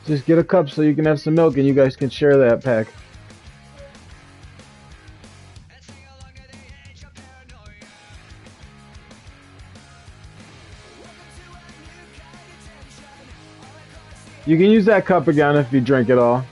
Just get a cup so you can have some milk and you guys can share that pack. You can use that cup again if you drink it all.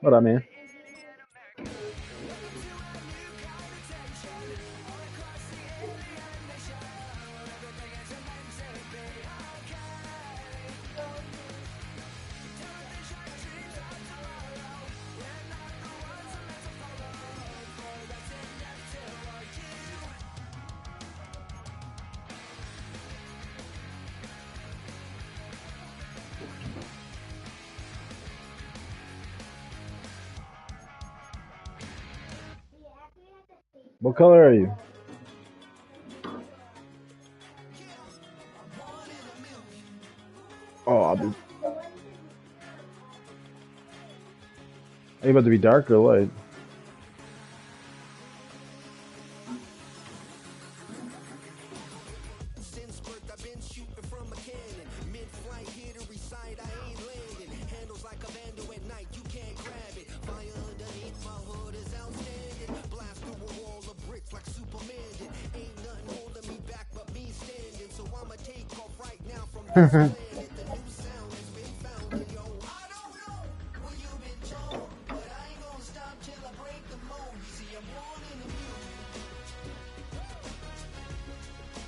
What up, man? What color are you? Oh, are you about to be dark or light?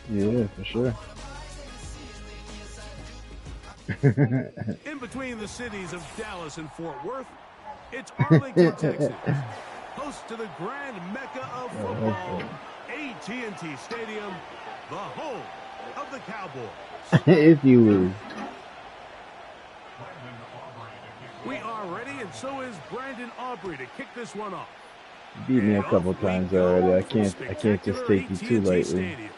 Yeah, for sure. In between the cities of Dallas and Fort Worth, it's Arlington, Texas, host to the grand mecca of football, AT&T Stadium, the home of the Cowboys. If you would. We are ready, and so is Brandon Aubrey to kick this one off. You beat me a couple times already. I can't just take you too lightly. Stadium.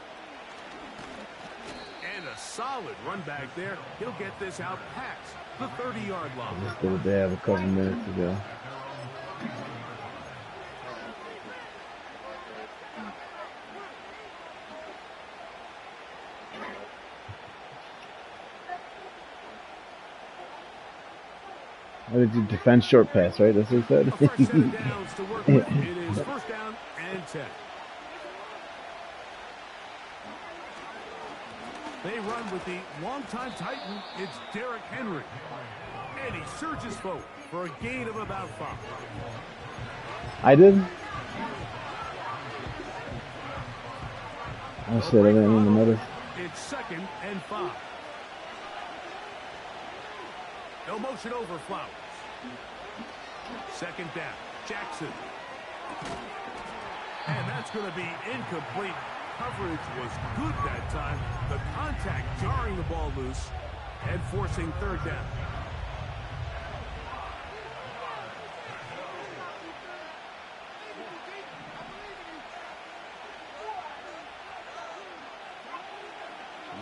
And a solid run back there. He'll get this out past the 30-yard line. Just did they have a couple minutes to go. What did you defend short pass, right? That's what he said. A fresh set of downs to work with. It is first down and 10. They run with the longtime Titan. It's Derrick Henry. And he surges forward for a gain of about 5. I did? I said I didn't even notice. It's 2nd and 5. No motion over Flowers. 2nd down. Jackson. And that's going to be incomplete. Coverage was good that time. The contact jarring the ball loose and forcing 3rd down.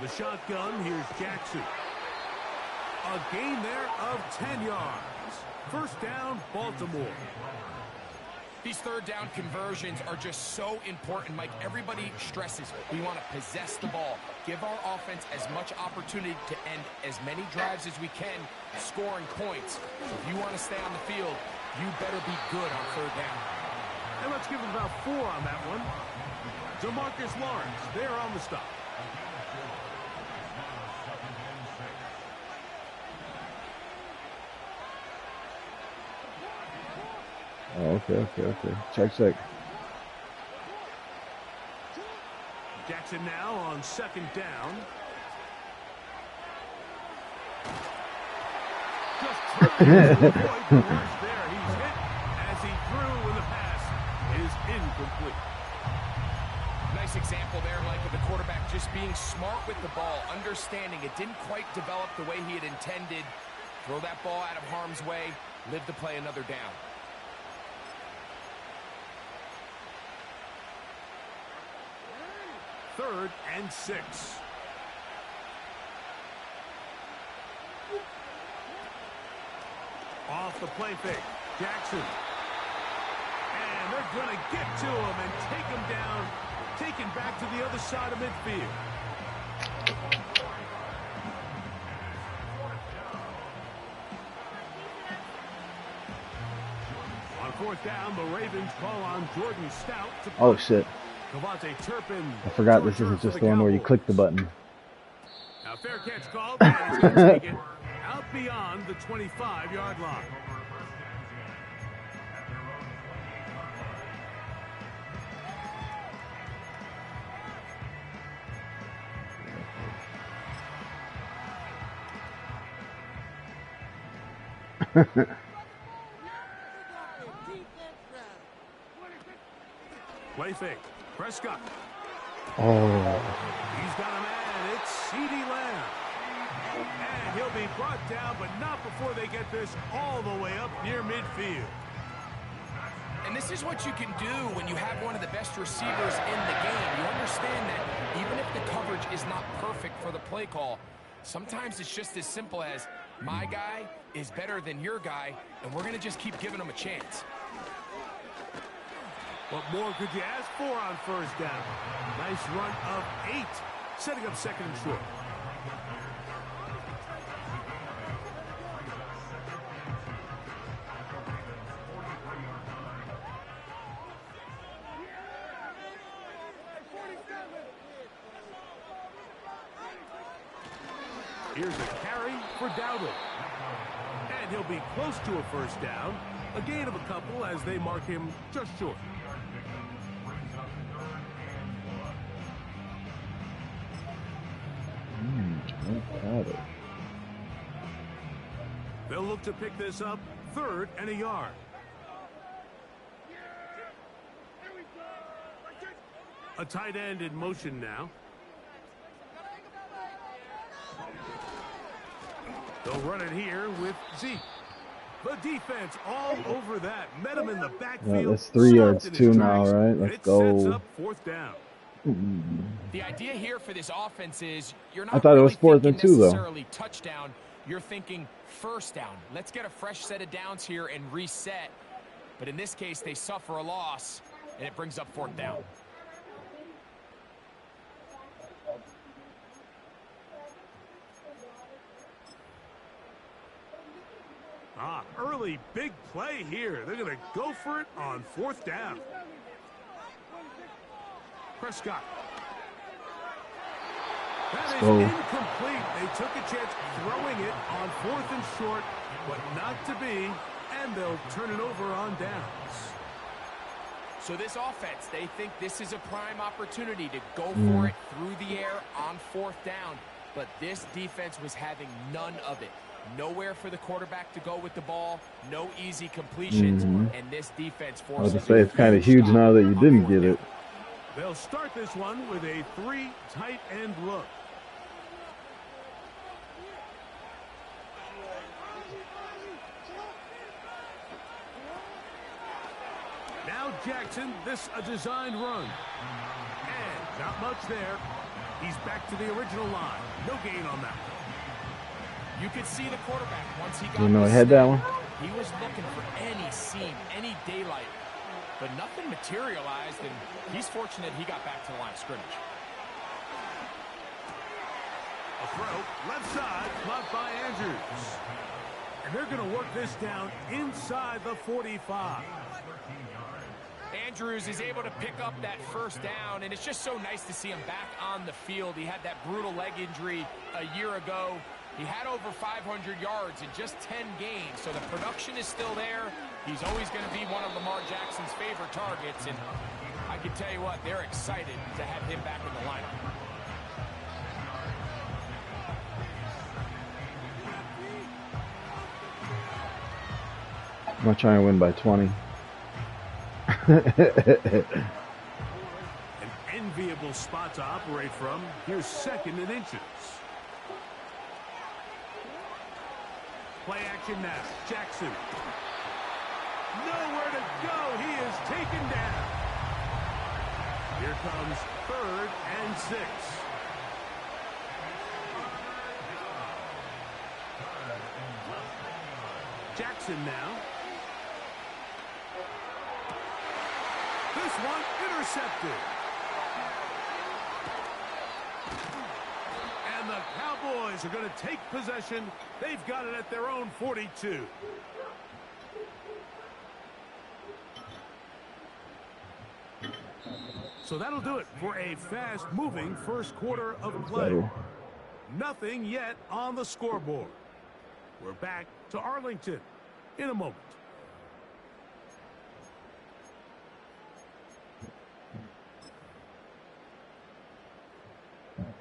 The shotgun, here's Jackson. A gain there of 10 yards. First down, Baltimore. These 3rd down conversions are just so important, Mike. Everybody stresses we want to possess the ball, give our offense as much opportunity to end as many drives as we can, scoring points. If you want to stay on the field, you better be good on 3rd down. And let's give it about 4 on that one. DeMarcus Lawrence, there on the stop. Oh, okay. Check. Jackson now on second down. Just trying to avoid the rush there. He's hit as he threw, and the pass is incomplete. Nice example there, Mike, of the quarterback just being smart with the ball, understanding it didn't quite develop the way he had intended. Throw that ball out of harm's way, live to play another down. Third and 6. Off the play fake, Jackson. And they're going to get to him and take him down, taken back to the other side of midfield. On fourth down, the Ravens call on Jordan Stout to Oh shit! Turpin. I forgot this isn't just the one where you click the button. Now fair catch called, and he's going to take it out beyond the 25-yard line. Play fake. Prescott. Oh. He's got a man. It's CeeDee Lamb. And he'll be brought down, but not before they get this all the way up near midfield. And this is what you can do when you have one of the best receivers in the game. You understand that even if the coverage is not perfect for the play call, sometimes it's just as simple as my guy is better than your guy, and we're going to just keep giving him a chance. What more could you ask for on first down? Nice run of 8, setting up second and short. Here's a carry for Dowdle. And he'll be close to a first down. A gain of a couple as they mark him just short. They'll look to pick this up, 3rd and a yard. A tight end in motion now. They'll run it here with Zeke. The defense all over that. Met him in the backfield. Yeah, that's 3 yards too now, right? Let's go. Sets up 4th down. The idea here for this offense is you're not I thought it was really 4th and thinking 2 though. necessarily touchdown. You're thinking first down. Let's get a fresh set of downs here and reset. But in this case, they suffer a loss, and it brings up 4th down. Early big play here. They're going to go for it on 4th down. Prescott. That is incomplete. They took a chance throwing it on 4th and short, but not to be, and they'll turn it over on downs. So this offense, they think this is a prime opportunity to go for it through the air on 4th down, but this defense was having none of it. Nowhere for the quarterback to go with the ball, no easy completions, and this defense forces. I was to say it's kind of huge now that you didn't get it. They'll start this one with a 3 tight end look. Now Jackson, this a designed run. And not much there. He's back to the original line. No gain on that. You could see the quarterback once he got You know, I had that one. He was looking for any seam, any daylight, but nothing materialized, and he's fortunate he got back to the line of scrimmage. A throw, left side, caught by Andrews. And they're going to work this down inside the 45. Andrews is able to pick up that first down, and it's just so nice to see him back on the field. He had that brutal leg injury a year ago. He had over 500 yards in just 10 games, so the production is still there, He's always going to be one of Lamar Jackson's favorite targets, and I can tell you what, they're excited to have him back in the lineup. I'm gonna try and win by 20. An enviable spot to operate from. Here's 2nd and inches. Play action now. Jackson. Nowhere to go. He is taken down. Here comes 3rd and 6. Jackson now. This one intercepted. And the Cowboys are going to take possession. They've got it at their own 42. So that'll do it for a fast-moving first quarter of play. Nothing yet on the scoreboard. We're back to Arlington in a moment.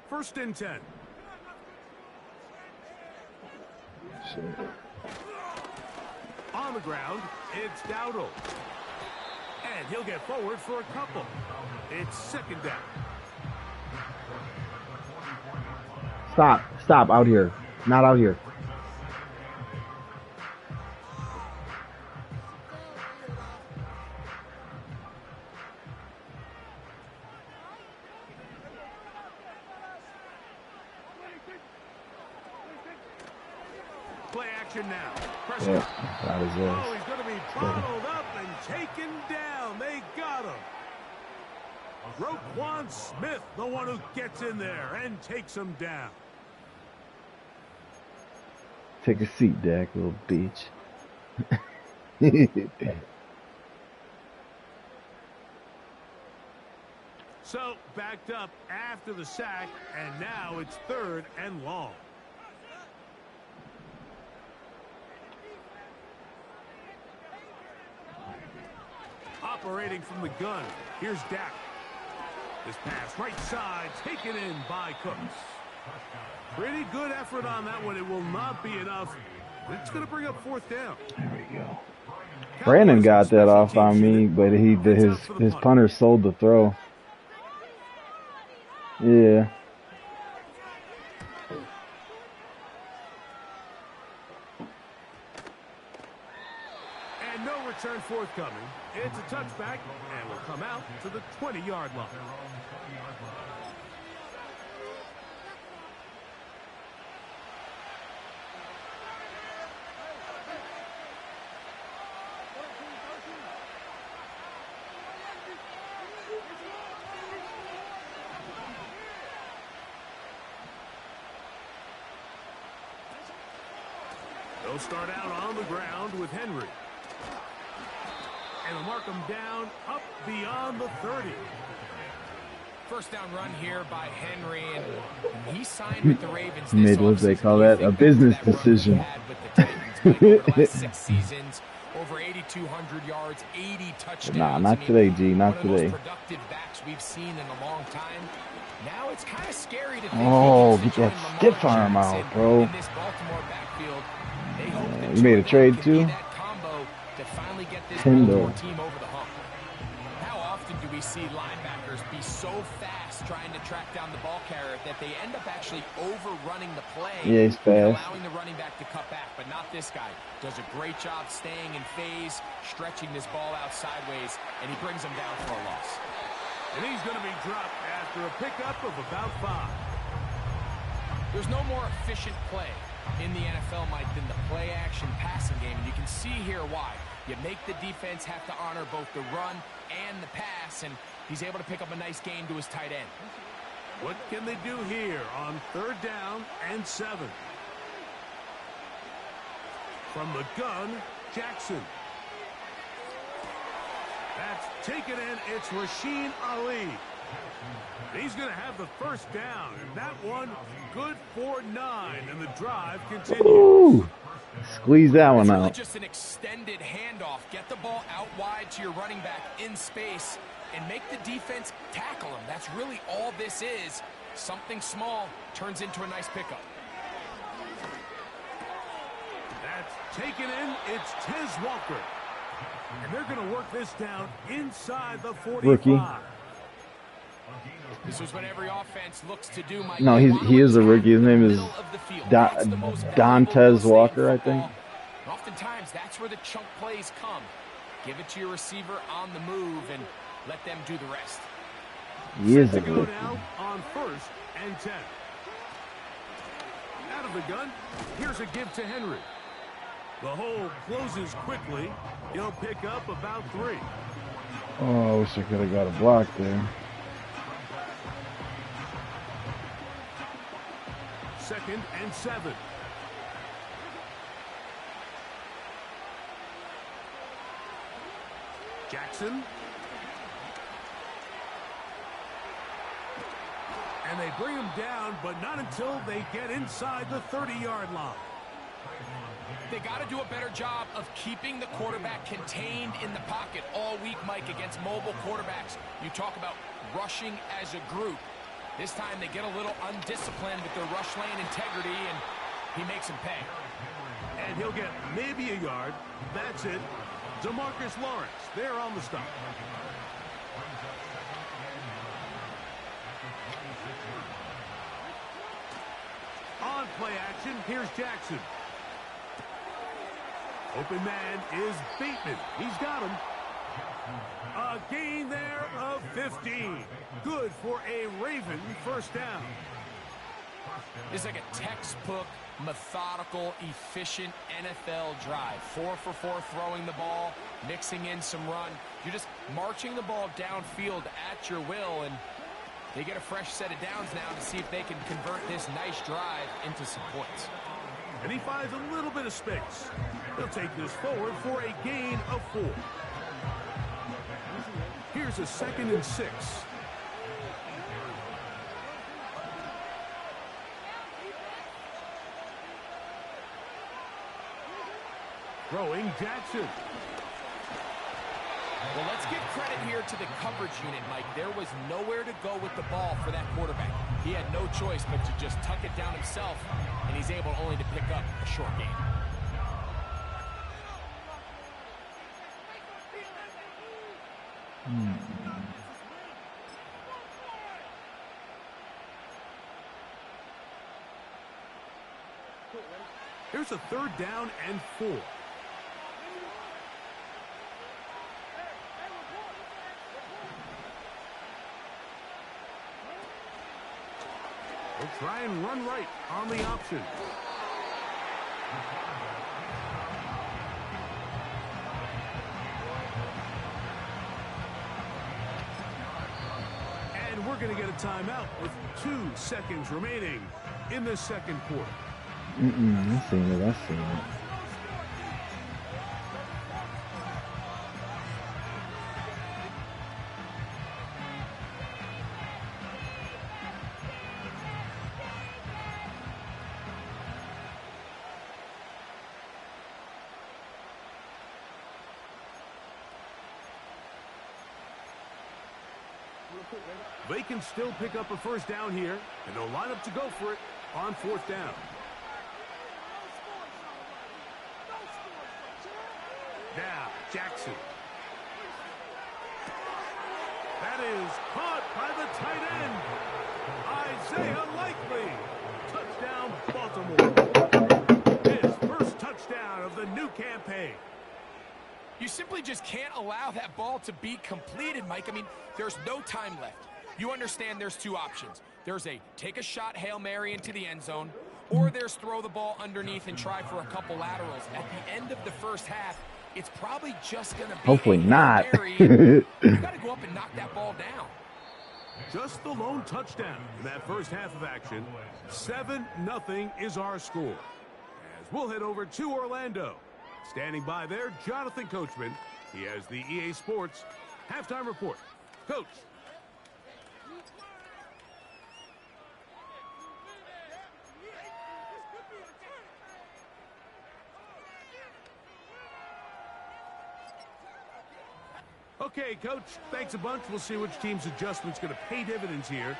First and 10. On the ground, it's Dowdle. And he'll get forward for a couple. It's 2nd down. Stop out here. Not out here. Play action now. Yeah, that is it. Oh, he's going to be bottled up and taken down. They got him. Roquan Smith, the one who gets in there and takes him down. Take a seat, Dak, little bitch. So, backed up after the sack, and now it's 3rd and long. Operating from the gun, here's Dak. This pass right side taken in by Cooks. Pretty good effort on that one. It will not be enough. It's going to bring up 4th down. There we go. Brandon got that off on me, but his punter sold the throw. Yeah. And no return forthcoming. It's a touchback and will come out to the 20-yard line. They'll start out on the ground with Henry. And they'll mark him down up beyond the 30. First down run here by Henry, and he signed with the Ravens. Made what they call that a business decision. Over the last 6 seasons, over 8,200 yards, 80 touchdowns. Nah, not today, G. Not one of the today. most productive backs we've seen in a long time. Now it's kind of scary to think Oh, get that stiff arm out, bro. in this Baltimore backfield. They hope that You made a trade can be too? that combo to finally get this Tindo. Baltimore team over the hump. How often do we see linebackers be so fast trying to track down the ball carrier that they end up actually overrunning the play, Yeah, he's and fast. allowing the running back to cut back? But not this guy. Does a great job staying in phase, stretching this ball out sideways, and he brings him down for a loss. And he's going to be dropped after a pickup of about 5. There's no more efficient play in the NFL, Mike, than the play-action passing game. And you can see here why. You make the defense have to honor both the run and the pass, and he's able to pick up a nice gain to his tight end. What can they do here on 3rd down and 7? From the gun, Jackson. That's taken in. It's Rasheen Ali. He's going to have the first down, and that one good for 9, and the drive continues. Ooh. Squeeze that one It's really out. just an extended handoff. Get the ball out wide to your running back in space and make the defense tackle him. That's really all this is. Something small turns into a nice pickup. That's taken in. It's Tiz Walker. And they're going to work this down inside the 45. Rookie. This is what every offense looks to do, Mike. No, he is a rookie. His name is Dantes Walker, I think. Oftentimes, that's where the chunk plays come. Give it to your receiver on the move and let them do the rest. He is a Set to go rookie. now on 1st and 10. Out of the gun, here's a give to Henry. The hole closes quickly. He'll pick up about 3. Oh, I wish I could have got a block there. 2nd and 7. Jackson. And they bring him down, but not until they get inside the 30-yard line. They got to do a better job of keeping the quarterback contained in the pocket all week, Mike, against mobile quarterbacks. You talk about rushing as a group. This time they get a little undisciplined with their rush lane integrity, and he makes them pay. And he'll get maybe a yard. That's it. DeMarcus Lawrence there on the stop. On play action, here's Jackson. Open man is Bateman. He's got him. A gain there of 15. Good for a Raven first down. It's like a textbook, methodical, efficient NFL drive. 4 for 4 throwing the ball, mixing in some run. You're just marching the ball downfield at your will, and they get a fresh set of downs now to see if they can convert this nice drive into some points. And he finds a little bit of space. He'll take this forward for a gain of 4. Here's a 2nd and 6. Throwing Jackson. Well, let's give credit here to the coverage unit, Mike. There was nowhere to go with the ball for that quarterback. He had no choice but to just tuck it down himself, and he's able only to pick up a short gain. Here's a 3rd down and 4. We'll try and run right on the option. And we're going to get a timeout with 2 seconds remaining in the 2nd quarter. I've seen it. I've seen it. They can still pick up a first down here, and they'll line up to go for it on 4th down. Now, Jackson. That is caught by the tight end, Isaiah Likely. Touchdown, Baltimore. His first touchdown of the new campaign. You simply just can't allow that ball to be completed, Mike. I mean, there's no time left. You understand there's 2 options. There's a take a shot Hail Mary into the end zone, or there's throw the ball underneath and try for a couple laterals. At the end of the first half, it's probably just going to be Hopefully not. you got to go up and knock that ball down. Just the lone touchdown in that first half of action. 7-0 is our score. As we'll head over to Orlando. Standing by there, Jonathan Coachman. He has the EA Sports halftime report. Coach. Okay, Coach, thanks a bunch. We'll see which team's adjustment's going to pay dividends here.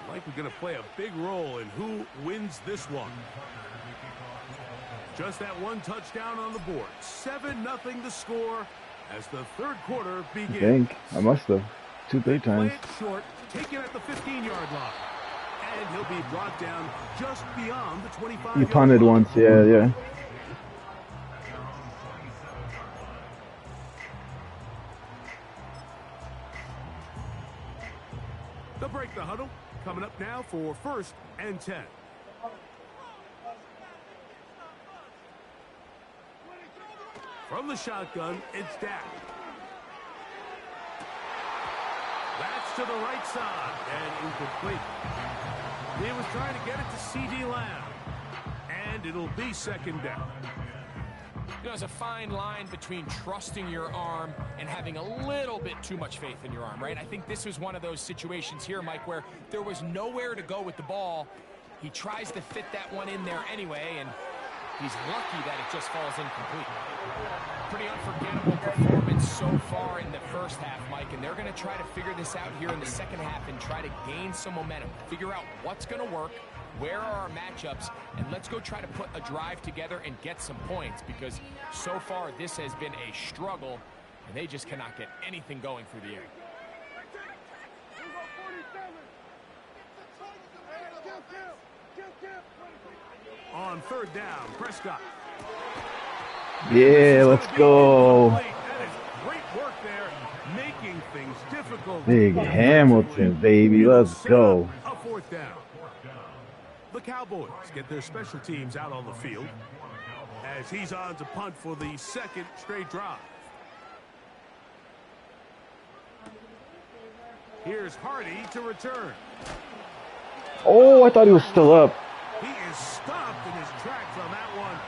Like we're going to play a big role in who wins this one. Just that one touchdown on the board. 7-0 the score as the third quarter begins. I think I must have 2-3 times. Play it short, taken at the 15-yard line. And he'll be brought down just beyond the 25-yard line. You punted once, yeah. They'll break the huddle. Coming up now for 1st and 10. From the shotgun, it's Dak. That's to the right side and incomplete. He was trying to get it to C.D. Lamb. And it'll be 2nd down. You know, there's a fine line between trusting your arm and having a little bit too much faith in your arm, right? I think this was one of those situations here, Mike, where there was nowhere to go with the ball. He tries to fit that one in there anyway, and he's lucky that it just falls incomplete. Pretty unforgettable performance so far in the first half, Mike, and they're going to try to figure this out here in the second half and try to gain some momentum, figure out what's going to work, where are our matchups, and let's go try to put a drive together and get some points, because so far this has been a struggle, and they just cannot get anything going through the air. On 3rd down, Prescott. Yeah, let's go. That is great work there, making things difficult. Big Hamilton, baby. Let's go. A 4th down. The Cowboys get their special teams out on the field as he's on to punt for the 2nd straight drive. Here's Hardy to return. Oh, I thought he was still up. He is stopped in his tracks on that one.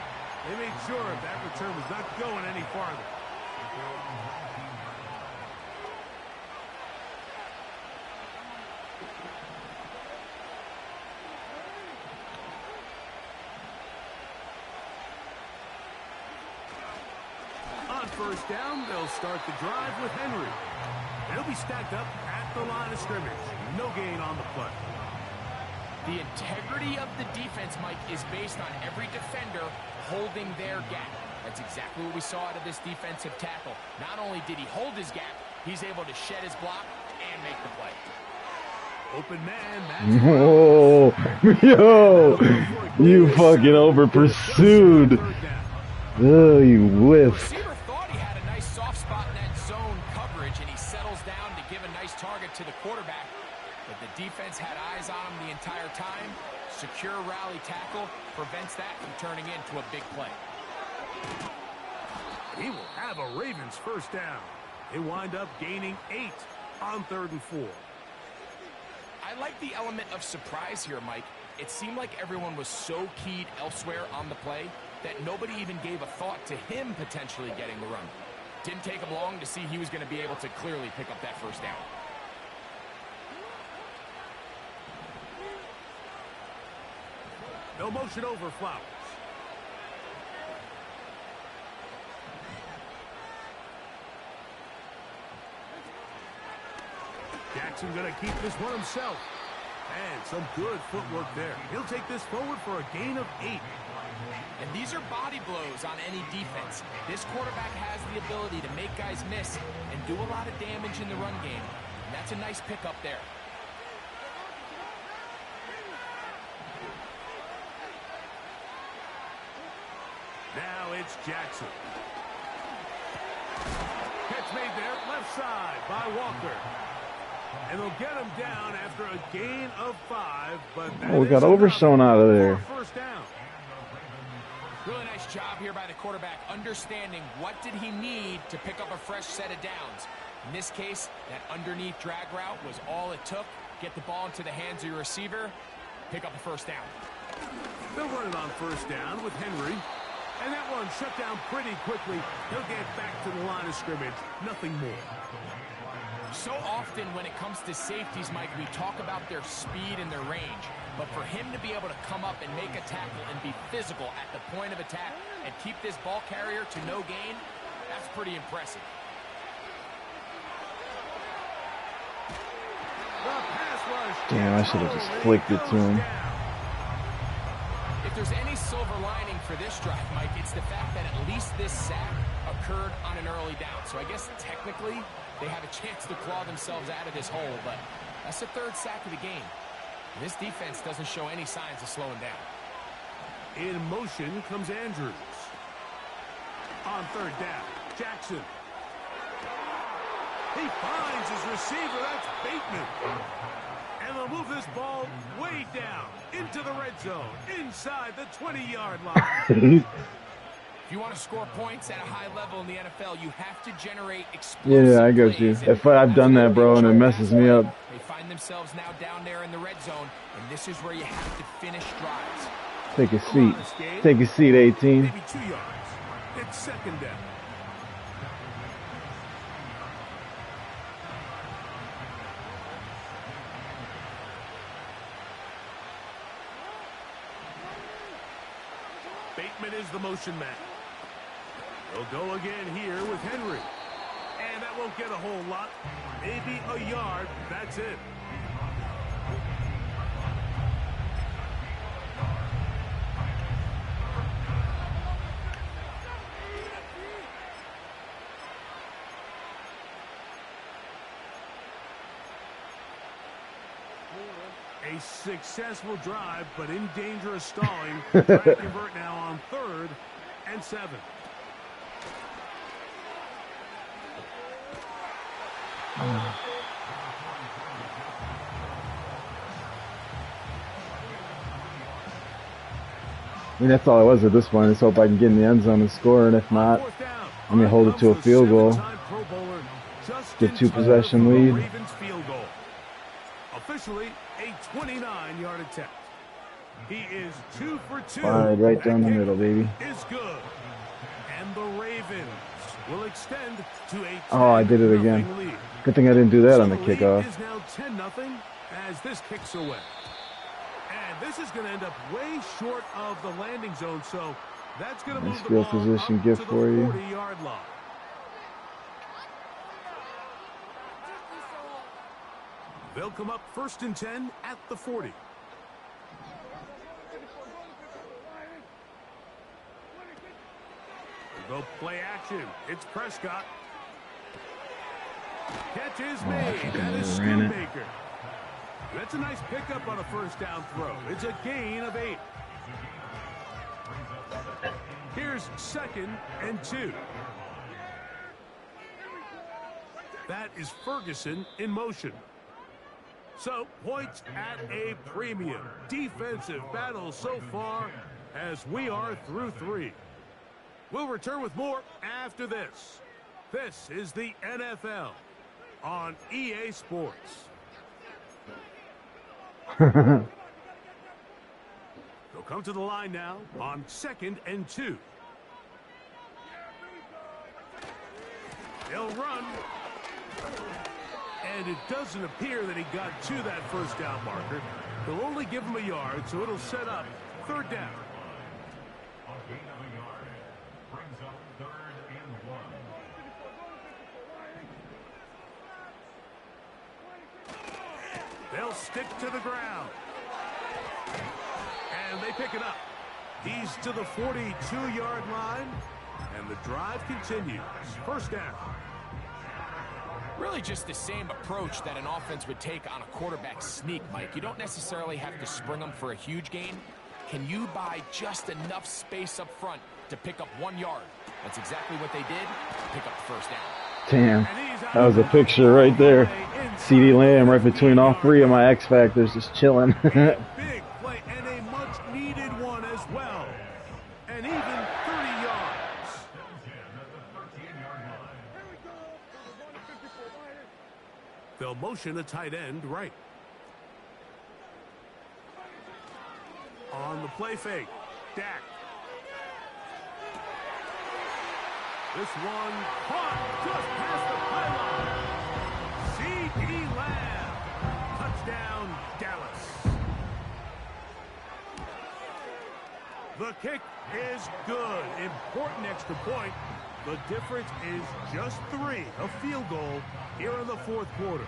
They made sure that return was not going any farther. On 1st down, they'll start the drive with Henry. They'll be stacked up at the line of scrimmage. No gain on the play. The integrity of the defense, Mike, is based on every defender holding their gap. That's exactly what we saw out of this defensive tackle. Not only did he hold his gap, he's able to shed his block and make the play. Open man. Oh, yo, you fucking over pursued. Oh, you whiffed. Receiver thought he had a nice soft spot in that zone coverage, and he settles down to give a nice target to the quarterback. But the defense had eyes on him the entire time. Secure rally tackle prevents that from turning into a big play. He will have a Ravens 1st down. They wind up gaining 8 on 3rd and 4. I like the element of surprise here, Mike. It seemed like everyone was so keyed elsewhere on the play that nobody even gave a thought to him potentially getting the run. Didn't take him long to see he was going to be able to clearly pick up that 1st down. No motion over Flowers. Jackson going to keep this one himself. And some good footwork there. He'll take this forward for a gain of 8. And these are body blows on any defense. This quarterback has the ability to make guys miss and do a lot of damage in the run game. And that's a nice pickup there. Now it's Jackson. Catch made there, left side by Walker. And they'll get him down after a gain of 5. But we got Overshown out of there. 1st down. Really nice job here by the quarterback, understanding what did he need to pick up a fresh set of downs. In this case, that underneath drag route was all it took. Get the ball into the hands of your receiver, pick up a 1st down. They'll run it on 1st down with Henry. And that one shut down pretty quickly. He'll get back to the line of scrimmage. Nothing more. So often when it comes to safeties, Mike, we talk about their speed and their range. But for him to be able to come up and make a tackle and be physical at the point of attack and keep this ball carrier to no gain, that's pretty impressive. The pass rush. Damn, I should have just flicked it to him. If there's any silver lining for this drive, Mike, it's the fact that at least this sack occurred on an early down. So I guess technically they have a chance to claw themselves out of this hole, but that's the third sack of the game. And this defense doesn't show any signs of slowing down. In motion comes Andrews. On third down, Jackson. He finds his receiver. That's Bateman. And they'll move this ball way down into the red zone, inside the 20-yard line. If you want to score points at a high level in the NFL, you have to generate explosive Yeah, I got you. If I've done that, bro, and it messes me up. They find themselves now down there in the red zone, and this is where you have to finish drives. Take a seat. Take a seat, 18. Maybe 2 yards. It's second down. Bateman is the motion man. They'll go again here with Henry. And that won't get a whole lot. Maybe a yard. That's it. A successful drive, but in danger of stalling. Trying to convert now on 3rd and 7. I mean, that's all it was at this point. Just hope I can get in the end zone and score, and if not, I mean, hold it to a field goal. Get 2-possession lead. Officially a 29-yard attempt. He is 2 for 2. All right, right down the middle, baby. Is good. And the Ravens will extend to a Oh, I did it again. lead. Good thing I didn't do that So on the the lead kickoff. is now 10-0 as this kicks away. And this is going to end up way short of the landing zone, so that's going to move Nice the field ball position up gift to for the you. 40-yard line. They'll come up 1st and 10 at the 40. They'll go play action. It's Prescott. Catch is made. That is Schoonmaker. That's a nice pickup on a 1st down throw. It's a gain of 8. Here's 2nd and 2. That is Ferguson in motion. So, points at a premium. Defensive battle so far as we are through 3. We'll return with more after this. This is the NFL on EA Sports. They'll come to the line now on 2nd and 2. They'll run. And it doesn't appear that he got to that 1st down marker. They'll only give him a yard, so it'll set up 3rd down. They'll stick to the ground. And they pick it up. He's to the 42-yard line. And the drive continues. 1st down. Really just the same approach that an offense would take on a quarterback sneak, Mike. You don't necessarily have to spring them for a huge gain. Can you buy just enough space up front to pick up 1 yard? That's exactly what they did to pick up the 1st down. Damn, that was a picture right there. CeeDee Lamb right between all 3 of my X Factors just chilling. Big play and a much-needed one as well. And even 30 yards. They'll motion a tight end right. On the play fake, Dak. This one caught just past the pylon. CeeDee Lamb. Touchdown, Dallas. The kick is good. Important extra point. The difference is just 3, a field goal here in the 4th quarter.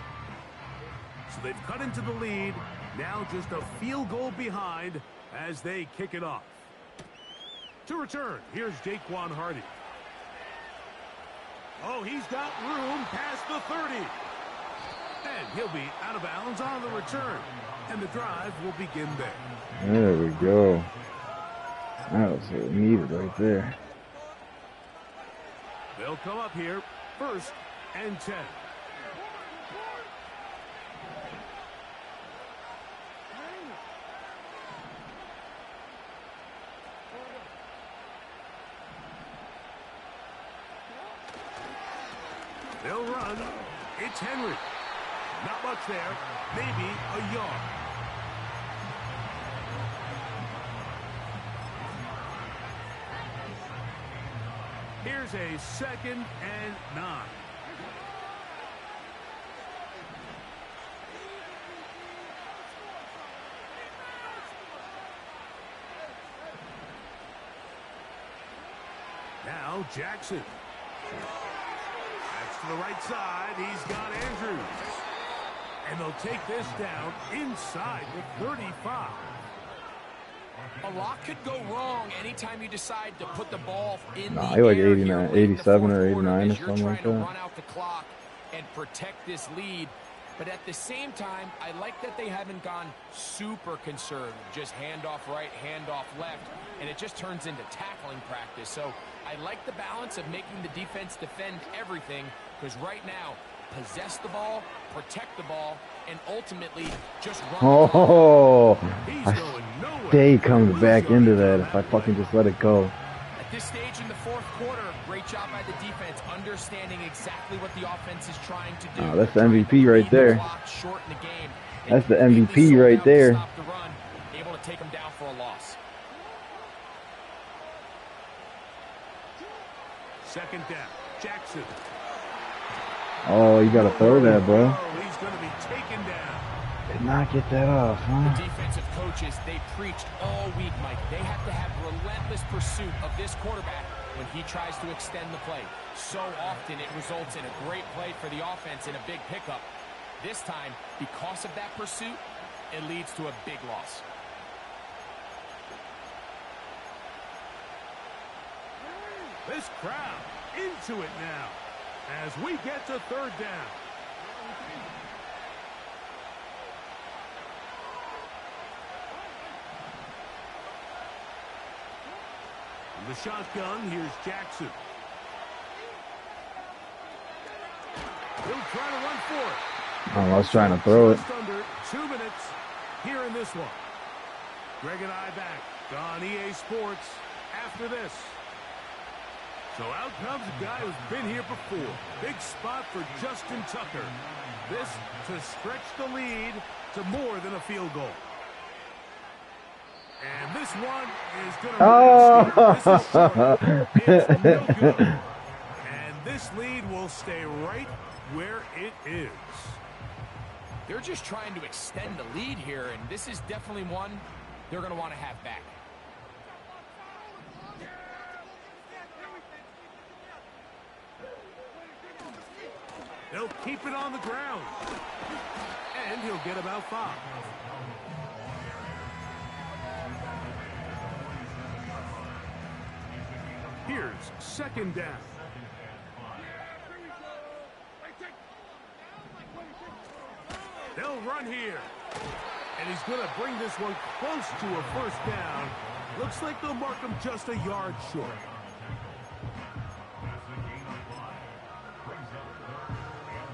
So they've cut into the lead. Now just a field goal behind as they kick it off. To return, here's Jaquan Hardy. Oh, he's got room past the 30. And he'll be out of bounds on the return. And the drive will begin there. There we go. That was what we needed right there. They'll come up here, 1st and 10. They'll run. It's Henry. Not much there. Maybe a yard. Here's a 2nd and 9. Now Jackson. To the right side, he's got Andrews. And they'll take this down inside the 35. A lot could go wrong anytime you decide to put the ball in the he like air 89, here 87 or 89 or you're something like trying to that. run out the clock and protect this lead. But at the same time, I like that they haven't gone super conservative. Just handoff right, handoff left, and it just turns into tackling practice. So I like the balance of making the defense defend everything, because right now, possess the ball, protect the ball, and ultimately just run the Oh, I stay comes back into that if I fucking just let it go. At this stage in the 4th quarter, great job by the defense, understanding exactly what the offense is trying to do. Oh, that's the MVP right there. Shorten the game, That's the MVP right there. Stop the run, able to take them down for a loss. 2nd down. Jackson. Oh, you gotta throw that, bro. Oh, he's going to be taken down. Did not get that off, huh? The defensive coaches, they preached all week, Mike. They have to have relentless pursuit of this quarterback when he tries to extend the play. So often it results in a great play for the offense and a big pickup. This time, because of that pursuit, it leads to a big loss. This crowd into it now as we get to 3rd down. In the shotgun, here's Jackson. He'll try to run for it. Oh, I was trying to throw it. Just under 2 minutes here in this one. Greg and I back on EA Sports after this. So out comes a guy who's been here before. Big spot for Justin Tucker. This to stretch the lead to more than a field goal. And this one is going to it's no good. And this lead will stay right where it is. They're just trying to extend the lead here, and this is definitely one they're going to want to have back. They'll keep it on the ground. And he'll get about 5. Here's 2nd down. They'll run here. And he's going to bring this one close to a 1st down. Looks like they'll mark him just a yard short.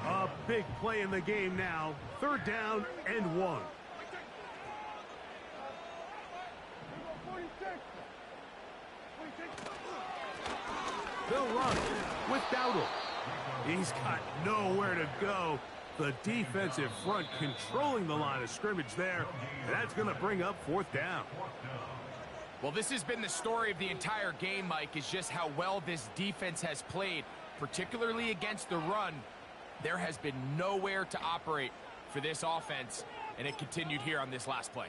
A big play in the game now. 3rd down and 1. They'll run with Dowdle. He's got nowhere to go. The defensive front controlling the line of scrimmage there. That's going to bring up 4th down. Well, this has been the story of the entire game, Mike, is just how well this defense has played, particularly against the run. There has been nowhere to operate for this offense, and it continued here on this last play.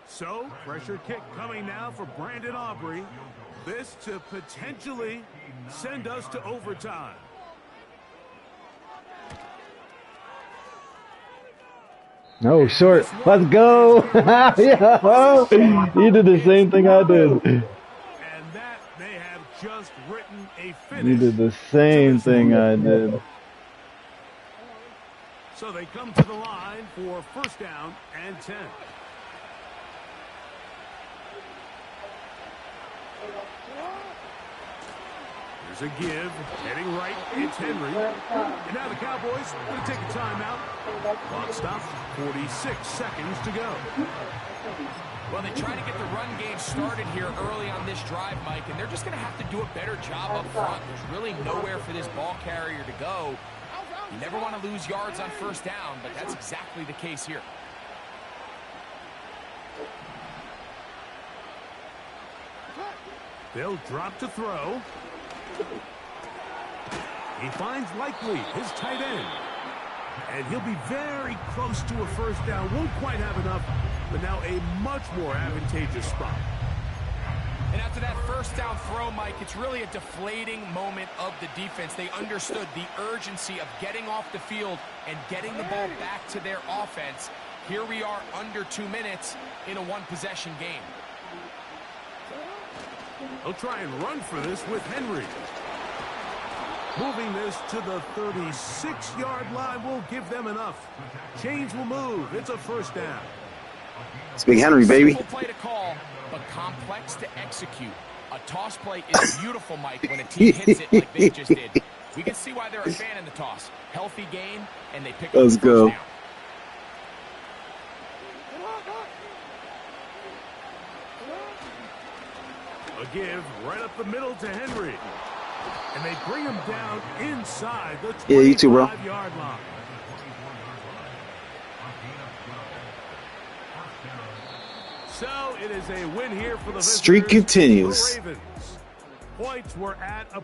So, pressure kick coming now for Brandon Aubrey. This to potentially send us to overtime. No, short. Let's go. Yeah. He did the same thing I did. And that may have just written a finish. He did the same thing I did. So they come to the line for first down and 10. There's a give. Heading right, it's Henry. And now the Cowboys going to take a timeout. Clock stops, 46 seconds to go. Well, they try to get the run game started here early on this drive, Mike, and they're just going to have to do a better job up front. There's really nowhere for this ball carrier to go. You never want to lose yards on first down, but that's exactly the case here. They'll drop to throw. He finds Likely, his tight end. And he'll be very close to a first down. Won't quite have enough, but now a much more advantageous spot. And after that first down throw, Mike, it's really a deflating moment of the defense. They understood the urgency of getting off the field and getting the ball back to their offense. Here we are under 2 minutes in a one-possession game. They'll try and run for this with Henry. Moving this to the 36-yard line will give them enough. Chains will move. It's a first down. It's Big Henry, baby. Simple play to call, but complex to execute. A toss play is beautiful, Mike, when a team hits it like they just did. We can see why they're a fan in the toss. Healthy gain, and they pick up the first down. A give right up the middle to Henry. And they bring him down inside the 25-yard line. So it is a win here for the Streak visitors, continues. the Ravens. Points were at a